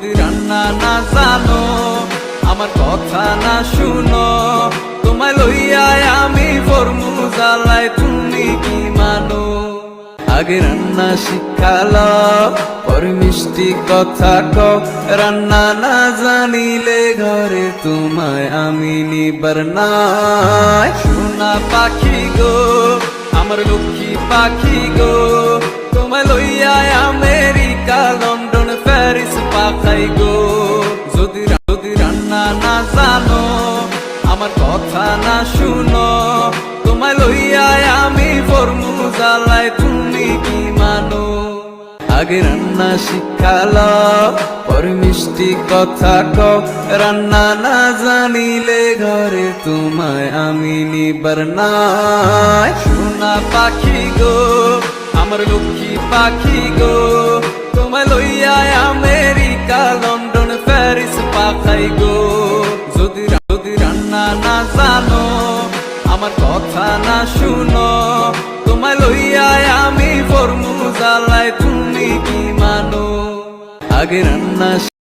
যদি রান্না না জানো, আমার কথা না শুনো, তোমায় লইয়া আমি ফরমু জ্বালাই, তুমি কি মানো? আগে রান্না শিখালো, পরে মিষ্টি কথা কও, রান্না না জানিলে ঘরে তোমায় আমি নিবার নাই। সোনা পাখি গো, আমার লক্ষ্মী পাখি গো, তোমায় লইয়া আমেরিকা লন্ডন প্যারিস পাঠাই গো। যদি রান্না না জানো, আমার কথা না শুনো, তোমায় লইয়া আমি ফরমু জ্বালাই, তুমি কি মানো? আগে রান্না শিখালো, পরে মিষ্টি কথা কও, রান্না না জানিলে ঘরে তোমায় আমি নিবার নাই। সোনা পাখি গো, আমার লক্ষ্মী পাখি গো, তোমায় লইয়া আমেরিকা লন্ডন প্যারিস পাঠাই গো। যদি রান্না না জানো, আমার কথা না শুনো, তোমায় লইয়া আমি ফরমু জ্বালাই, তুমি কি মানো? আগে রান্না